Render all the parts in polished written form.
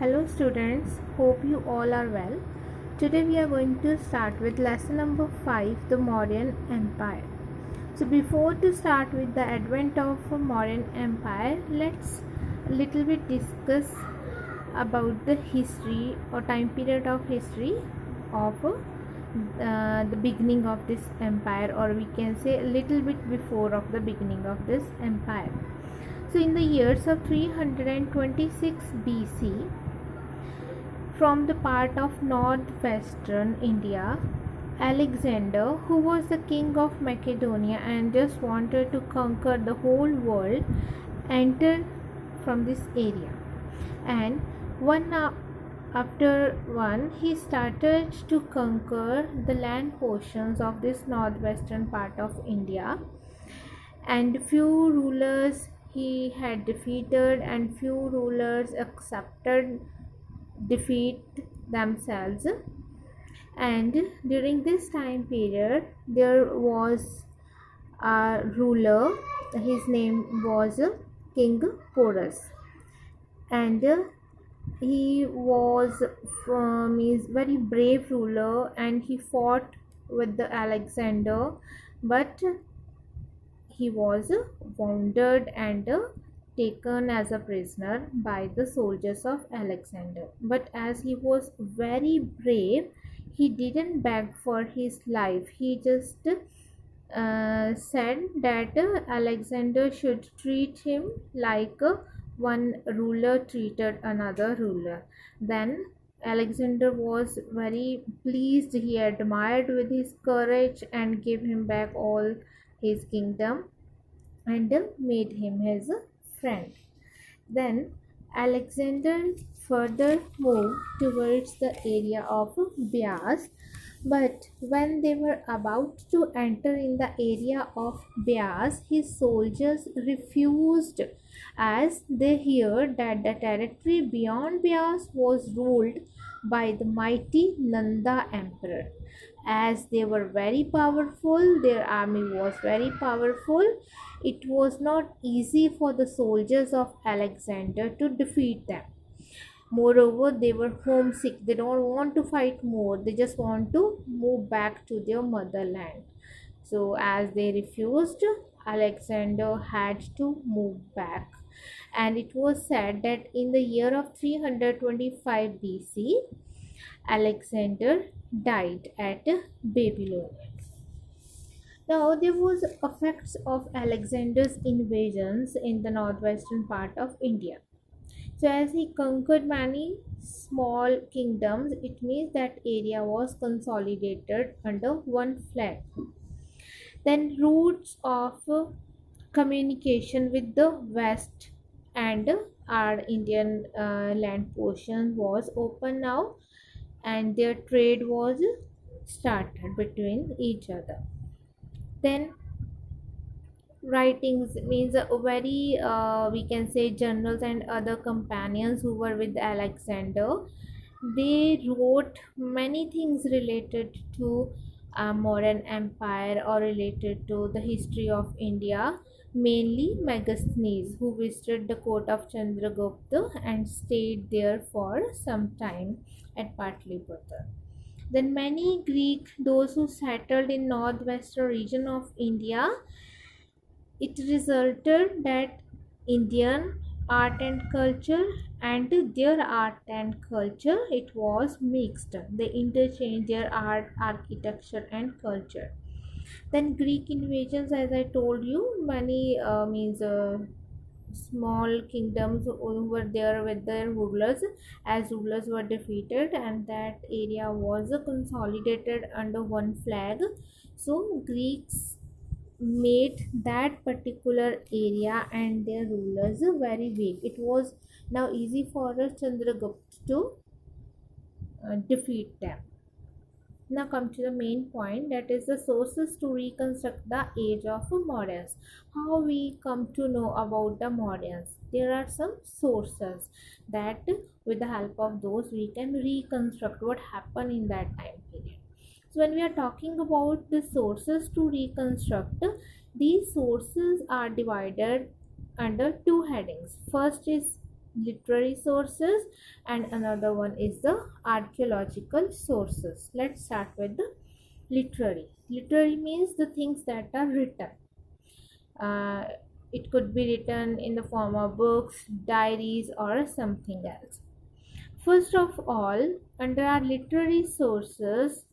Hello students, hope you all are well. Today we are going to start with lesson number 5, the Mauryan Empire. So before to start with the advent of Mauryan Empire, let's little bit discuss about the history or time period of history of the beginning of this empire, or we can say a little bit before of the beginning of this empire. So in the years of 326 BC, from the part of northwestern India, Alexander, who was the king of Macedonia and just wanted to conquer the whole world, entered from this area. And one after one, he started to conquer the land portions of this northwestern part of India, and few rulers he had defeated and few rulers accepted defeat themselves. And during this time period there was a ruler, his name was King Porus, and he was is very brave ruler, and he fought with the Alexander, but he was wounded and taken as a prisoner by the soldiers of Alexander. But as he was very brave, he didn't beg for his life. He just said that Alexander should treat him like one ruler treated another ruler. Then Alexander was very pleased. He admired with his courage and gave him back all his kingdom and made him his friend. Then Alexander further moved towards the area of Beas, but when they were about to enter in the area of Beas, his soldiers refused, as they heard that the territory beyond Beas was ruled by the mighty Nanda emperor. As they were very powerful, their army was very powerful, it was not easy for the soldiers of Alexander to defeat them. Moreover, they were homesick. They don't want to fight more. They just want to move back to their motherland. So, as they refused, Alexander had to move back. And it was said that in the year of 325 BC, Alexander died at Babylonia. Now there was effects of Alexander's invasions in the northwestern part of India. So as he conquered many small kingdoms, it means that area was consolidated under one flag. Then routes of communication with the west and our Indian land portion was open now, and their trade was started between each other. Then writings means a very we can say generals and other companions who were with Alexander, they wrote many things related to Mauryan Empire or related to the history of India, mainly Megasthenes, who visited the court of Chandragupta and stayed there for some time at Patliputra. Then many Greek, those who settled in northwestern region of India, it resulted that Indian art and culture and their art and culture, it was mixed. They interchanged their art, architecture and culture. Then Greek invasions, as I told you, many means small kingdoms who were there with their rulers, as rulers were defeated and that area was consolidated under one flag. So Greeks made that particular area and their rulers very weak. It was now easy for Chandragupta to defeat them. Now come to the main point, that is the sources to reconstruct the age of Mauryans. How we come to know about the Mauryans? There are some sources that with the help of those we can reconstruct what happened in that time period. So when we are talking about the sources to reconstruct, these sources are divided under two headings. First is literary sources, and another one is the archaeological sources. Let's start with the literary. Literary means the things that are written. uh, it could be written in the form of books, diaries, or something else. First of all, under our literary sources,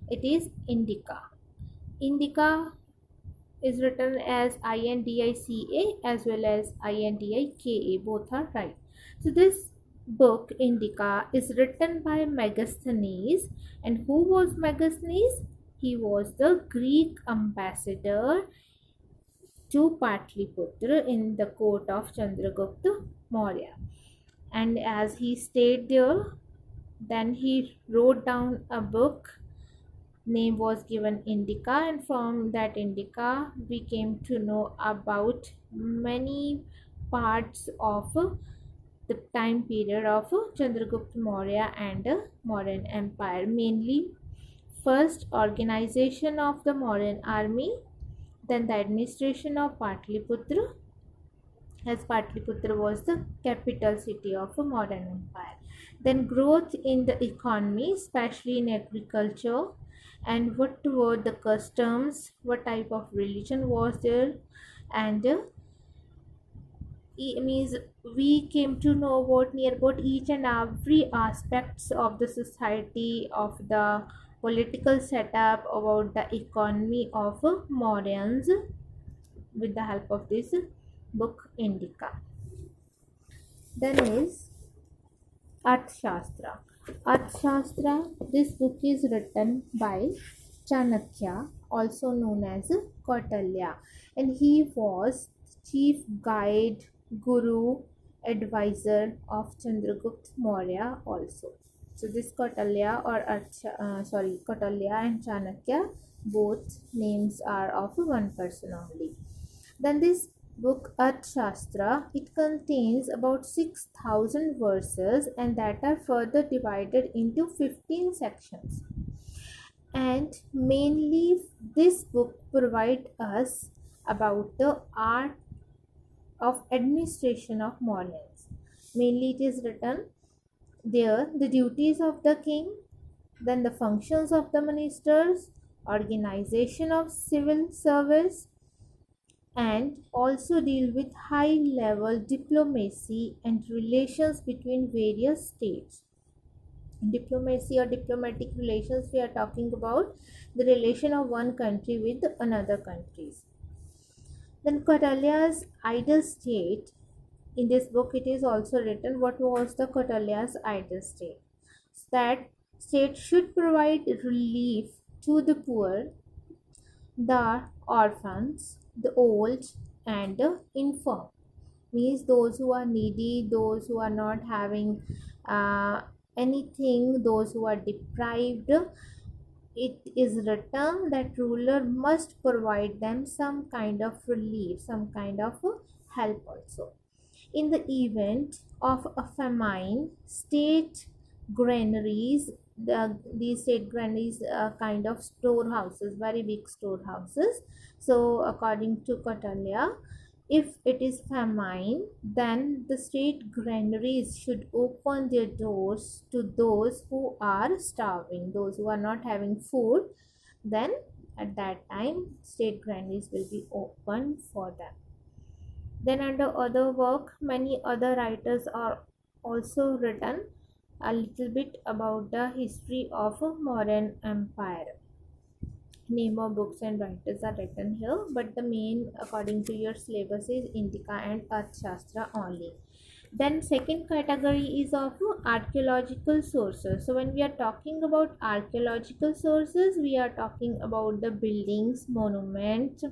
it is Indica. Indica is written as INDICA as well as INDIKA. Both are right. So this book Indica is written by Megasthenes. And who was Megasthenes? He was the Greek ambassador to Patliputra in the court of Chandragupta Maurya. And as he stayed there, then he wrote down a book. Name was given Indica, and from that Indica we came to know about many parts of the time period of Chandragupta Maurya and Mauryan Empire. Mainly, first organization of the Mauryan army, then the administration of Patliputra, as Patliputra was the capital city of a modern empire. Then growth in the economy, especially in agriculture, and what were the customs, what type of religion was there, and it means we came to know about near about each and every aspects of the society, of the political setup, about the economy of Mauryans with the help of this book Indica. Then is Arthashastra. Arthashastra, this book is written by Chanakya, also known as Kautilya, and he was chief guide, guru, advisor of Chandragupta Maurya also. So this Kautilya or Kautilya and Chanakya, both names are of one person only. Then this book Arthashastra, it contains about 6,000 verses and that are further divided into 15 sections. And mainly this book provides us about the art of administration of Mauryans. Mainly it is written there the duties of the king, then the functions of the ministers, organization of civil service, and also deal with high level diplomacy and relations between various states. Diplomacy or diplomatic relations, we are talking about the relation of one country with another countries. Then Kautilya's ideal state, in this book it is also written what was the Kautilya's ideal state. That state should provide relief to the poor, the orphans, the old, and the infirm. Means those who are needy, those who are not having anything, those who are deprived. It is written that ruler must provide them some kind of relief, some kind of help also. In the event of a famine, state granaries, these state granaries are kind of storehouses, very big storehouses. So according to Kautilya, if it is famine, then the state granaries should open their doors to those who are starving, those who are not having food. Then at that time, state granaries will be open for them. Then under other work, many other writers are also written a little bit about the history of Mauryan Empire. Name of books and writers are written here, but the main according to your syllabus is Indica and Arthashastra only. Then second category is of archaeological sources. So when we are talking about archaeological sources, we are talking about the buildings, monuments,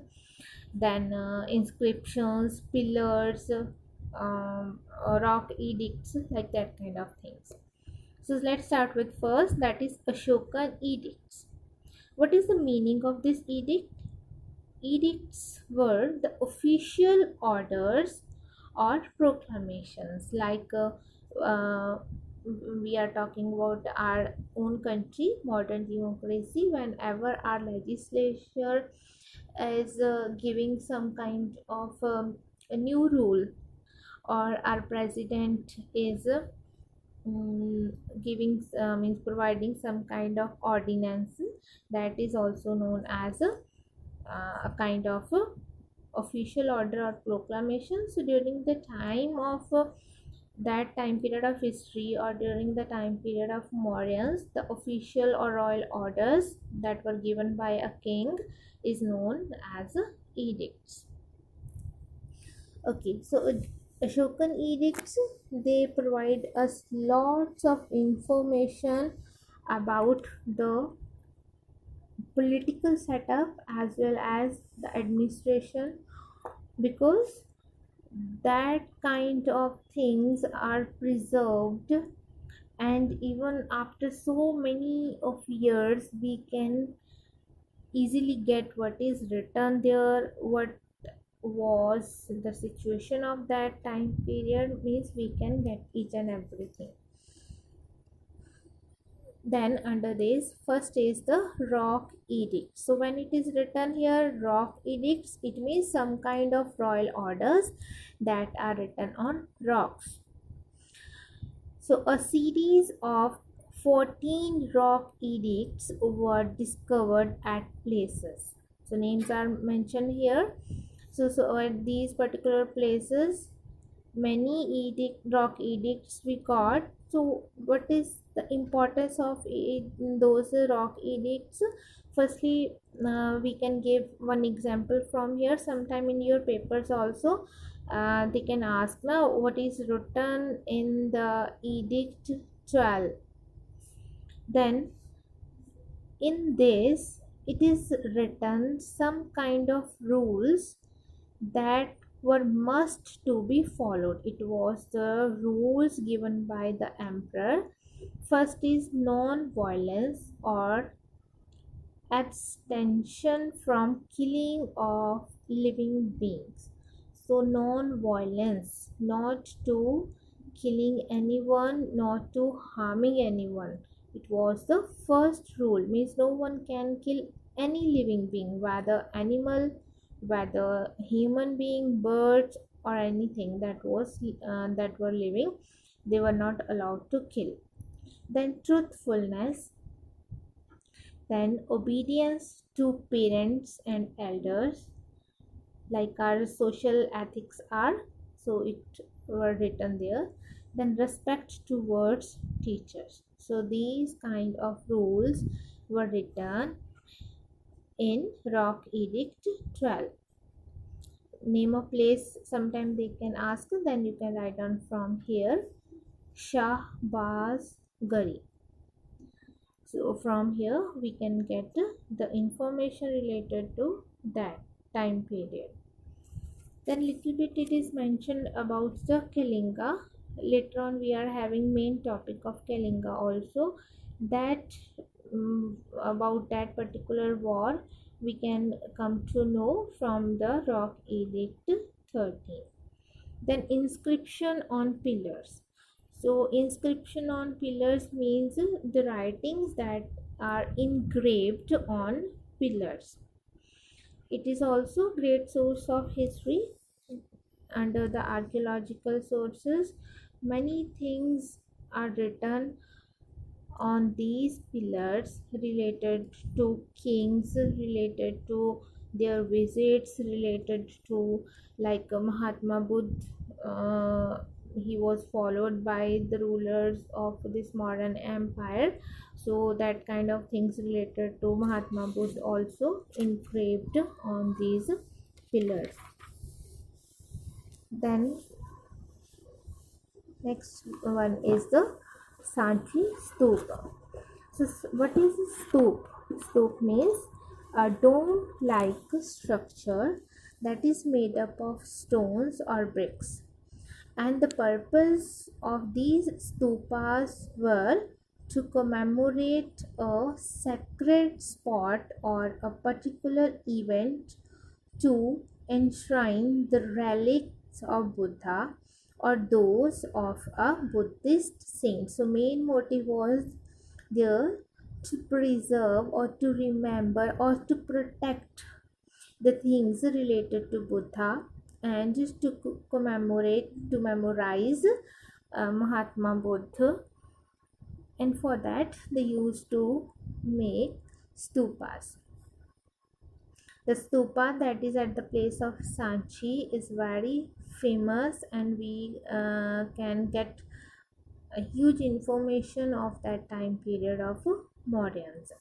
then inscriptions, pillars, rock edicts, like that kind of things. So let's start with first, that is Ashokan edicts. What is the meaning of this edict? Edicts were the official orders or proclamations, like we are talking about our own country, modern democracy. Whenever our legislature is giving some kind of a new rule or our president is giving means providing some kind of ordinance, that is also known as a kind of official order or proclamation. So during the time of that time period of history, or during the time period of Mauryans, the official or royal orders that were given by a king is known as edicts. Okay, so Ashokan edicts, they provide us lots of information about the political setup as well as the administration, because that kind of things are preserved, and even after so many of years we can easily get what is written there, what was the situation of that time period, means we can get each and everything. Then under this, first is the rock edict. So when it is written here rock edicts, it means some kind of royal orders that are written on rocks. So a series of 14 rock edicts were discovered at places. So names are mentioned here. So at these particular places, many rock edicts we got. So what is the importance of those rock edicts? Firstly, we can give one example from here. Sometime in your papers also, they can ask now what is written in the edict 12. Then in this, it is written some kind of rules that were must to be followed. It was the rules given by the emperor. First is non-violence or abstention from killing of living beings. So non-violence, not to killing anyone, not to harming anyone. It was the first rule, means no one can kill any living being, whether animal, whether human being, birds, or anything that were living, they were not allowed to kill. Then truthfulness, then obedience to parents and elders, like our social ethics are, so it were written there. Then respect towards teachers. So these kind of rules were written in rock edict 12. Name of place, sometime they can ask, then you can write down from here Shahbaz Gari. So from here we can get the information related to that time period. Then little bit it is mentioned about the Kalinga. Later on we are having main topic of Kalinga also, that about that particular war we can come to know from the rock edict 13. Then inscription on pillars. So inscription on pillars means the writings that are engraved on pillars. It is also great source of history. Under the archaeological sources, many things are written on these pillars related to kings, related to their visits, related to like Mahatma Buddha. He was followed by the rulers of this modern empire, so that kind of things related to Mahatma Buddha also engraved on these pillars. Then next one is the Sanchi Stupa. So what is a stoop? Stoop means a dome-like structure that is made up of stones or bricks. And the purpose of these stupas were to commemorate a sacred spot or a particular event, to enshrine the relics of Buddha or those of a Buddhist saint. So main motive was there to preserve or to remember or to protect the things related to Buddha and just to memorize Mahatma Buddha, and for that they used to make stupas. The stupa that is at the place of Sanchi is very famous, and we can get a huge information of that time period of Mauryans.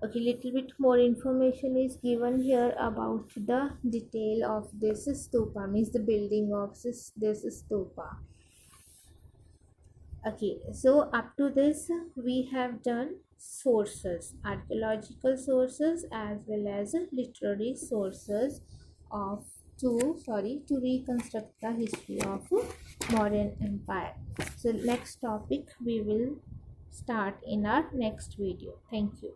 Okay, little bit more information is given here about the detail of this stupa, means the building of this stupa. Okay, so up to this we have done sources, archaeological sources as well as literary sources of to reconstruct the history of Mauryan Empire. So next topic we will start in our next video. Thank you.